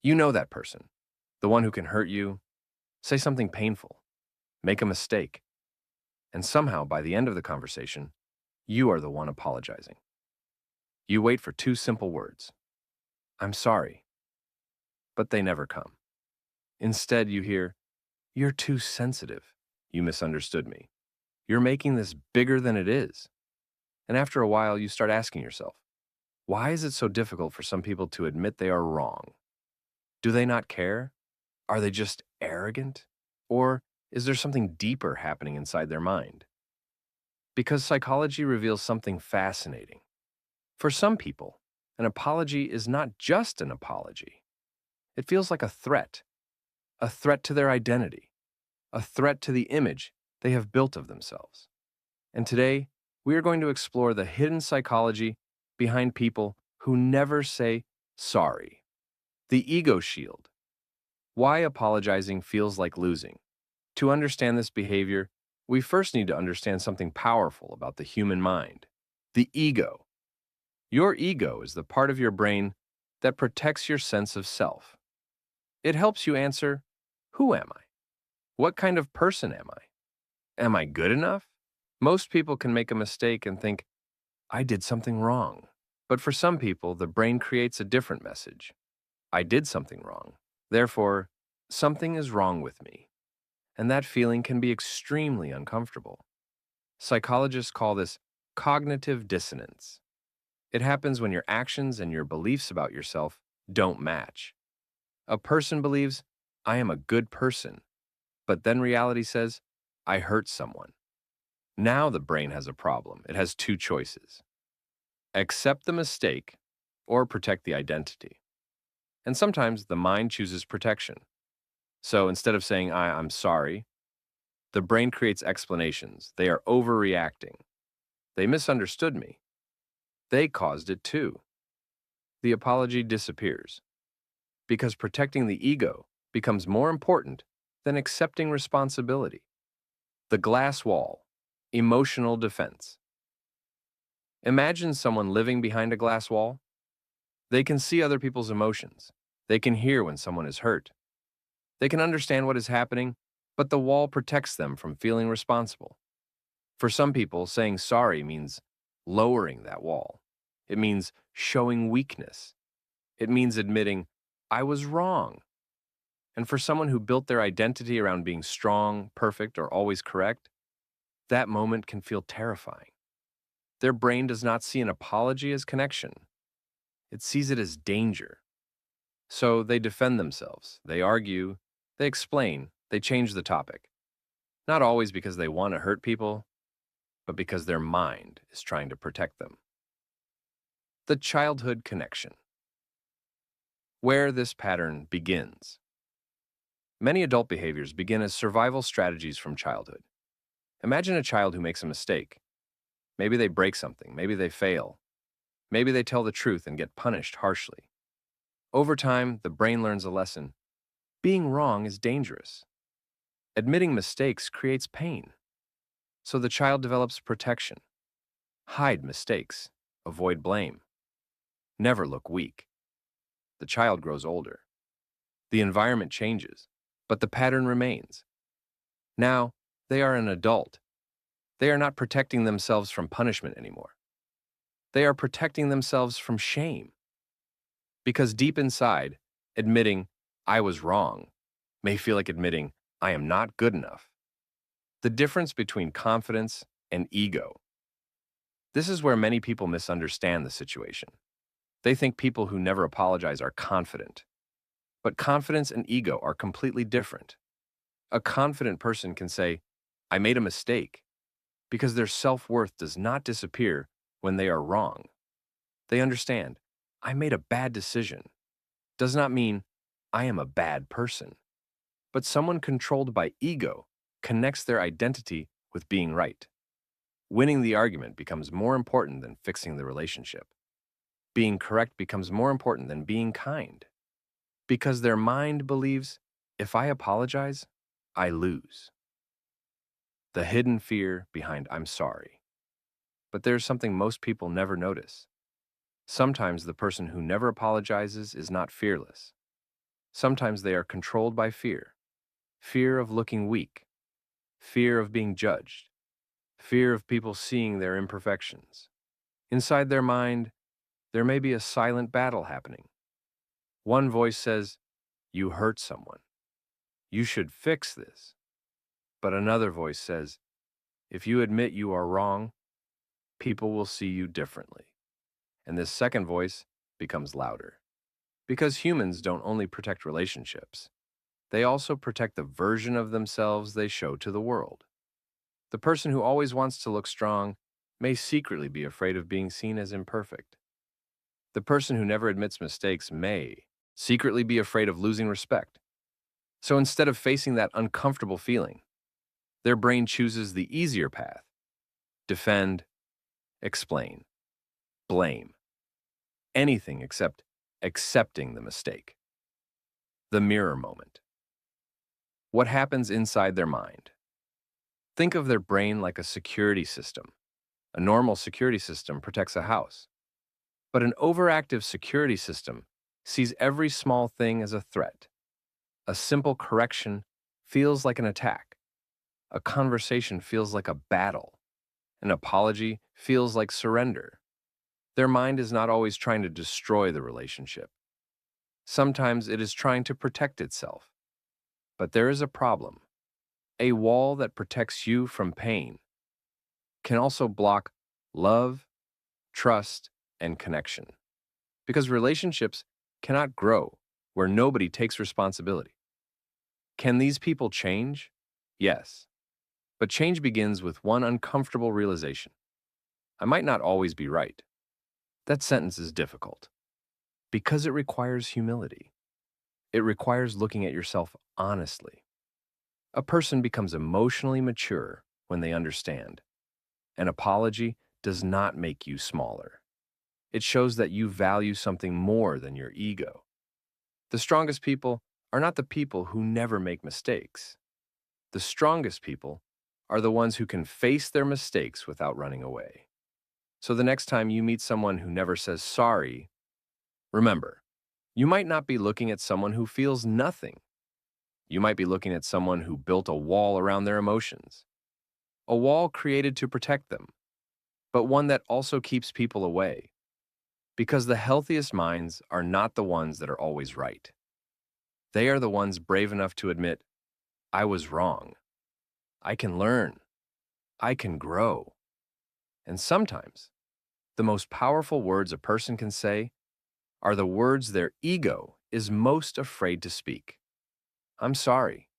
You know that person, the one who can hurt you, say something painful, make a mistake, and somehow by the end of the conversation, you are the one apologizing. You wait for two simple words, I'm sorry, but they never come. Instead, you hear, you're too sensitive. You misunderstood me. You're making this bigger than it is. And after a while, you start asking yourself, why is it so difficult for some people to admit they are wrong? Do they not care? Are they just arrogant? Or is there something deeper happening inside their mind? Because psychology reveals something fascinating. For some people, an apology is not just an apology. It feels like a threat to their identity, a threat to the image they have built of themselves. And today, we are going to explore the hidden psychology behind people who never say sorry. The ego shield. Why apologizing feels like losing. To understand this behavior, we first need to understand something powerful about the human mind. The ego. Your ego is the part of your brain that protects your sense of self. It helps you answer, who am I? What kind of person am I? Am I good enough? Most people can make a mistake and think, I did something wrong. But for some people, the brain creates a different message. I did something wrong. Therefore, something is wrong with me. And that feeling can be extremely uncomfortable. Psychologists call this cognitive dissonance. It happens when your actions and your beliefs about yourself don't match. A person believes, I am a good person, but then reality says, I hurt someone. Now the brain has a problem. It has two choices. Accept the mistake or protect the identity. And sometimes the mind chooses protection. So instead of saying, I'm sorry, the brain creates explanations. They are overreacting. They misunderstood me. They caused it too. The apology disappears because protecting the ego becomes more important than accepting responsibility. The glass wall, emotional defense. Imagine someone living behind a glass wall. They can see other people's emotions. They can hear when someone is hurt. They can understand what is happening, but the wall protects them from feeling responsible. For some people, saying sorry means lowering that wall. It means showing weakness. It means admitting, I was wrong. And for someone who built their identity around being strong, perfect, or always correct, that moment can feel terrifying. Their brain does not see an apology as connection. It sees it as danger. So they defend themselves, they argue, they explain, they change the topic. Not always because they want to hurt people, but because their mind is trying to protect them. The childhood connection. Where this pattern begins. Many adult behaviors begin as survival strategies from childhood. Imagine a child who makes a mistake. Maybe they break something, maybe they fail. Maybe they tell the truth and get punished harshly. Over time, the brain learns a lesson. Being wrong is dangerous. Admitting mistakes creates pain. So the child develops protection. Hide mistakes. Avoid blame. Never look weak. The child grows older. The environment changes, but the pattern remains. Now, they are an adult. They are not protecting themselves from punishment anymore. They are protecting themselves from shame. Because deep inside, admitting, I was wrong, may feel like admitting, I am not good enough. The difference between confidence and ego. This is where many people misunderstand the situation. They think people who never apologize are confident. But confidence and ego are completely different. A confident person can say, I made a mistake, because their self-worth does not disappear when they are wrong. They understand, I made a bad decision. Does not mean I am a bad person. But someone controlled by ego connects their identity with being right. Winning the argument becomes more important than fixing the relationship. Being correct becomes more important than being kind. Because their mind believes, if I apologize, I lose. The hidden fear behind I'm sorry. But there's something most people never notice. Sometimes the person who never apologizes is not fearless. Sometimes they are controlled by fear, fear of looking weak, fear of being judged, fear of people seeing their imperfections. Inside their mind, there may be a silent battle happening. One voice says, "You hurt someone. You should fix this." But another voice says, "If you admit you are wrong, people will see you differently." And this second voice becomes louder. Because humans don't only protect relationships, they also protect the version of themselves they show to the world. The person who always wants to look strong may secretly be afraid of being seen as imperfect. The person who never admits mistakes may secretly be afraid of losing respect. So instead of facing that uncomfortable feeling, their brain chooses the easier path: defend, explain, blame, anything except accepting the mistake. The mirror moment. What happens inside their mind? Think of their brain like a security system. A normal security system protects a house, but an overactive security system sees every small thing as a threat. A simple correction feels like an attack. A conversation feels like a battle. An apology feels like surrender. Their mind is not always trying to destroy the relationship. Sometimes it is trying to protect itself. But there is a problem. A wall that protects you from pain can also block love, trust, and connection. Because relationships cannot grow where nobody takes responsibility. Can these people change? Yes. But change begins with one uncomfortable realization: I might not always be right. That sentence is difficult because it requires humility. It requires looking at yourself honestly. A person becomes emotionally mature when they understand. An apology does not make you smaller. It shows that you value something more than your ego. The strongest people are not the people who never make mistakes. The strongest people are the ones who can face their mistakes without running away. So the next time you meet someone who never says sorry, remember, you might not be looking at someone who feels nothing. You might be looking at someone who built a wall around their emotions. A wall created to protect them, but one that also keeps people away. Because the healthiest minds are not the ones that are always right. They are the ones brave enough to admit, I was wrong. I can learn. I can grow. And sometimes, the most powerful words a person can say are the words their ego is most afraid to speak. I'm sorry.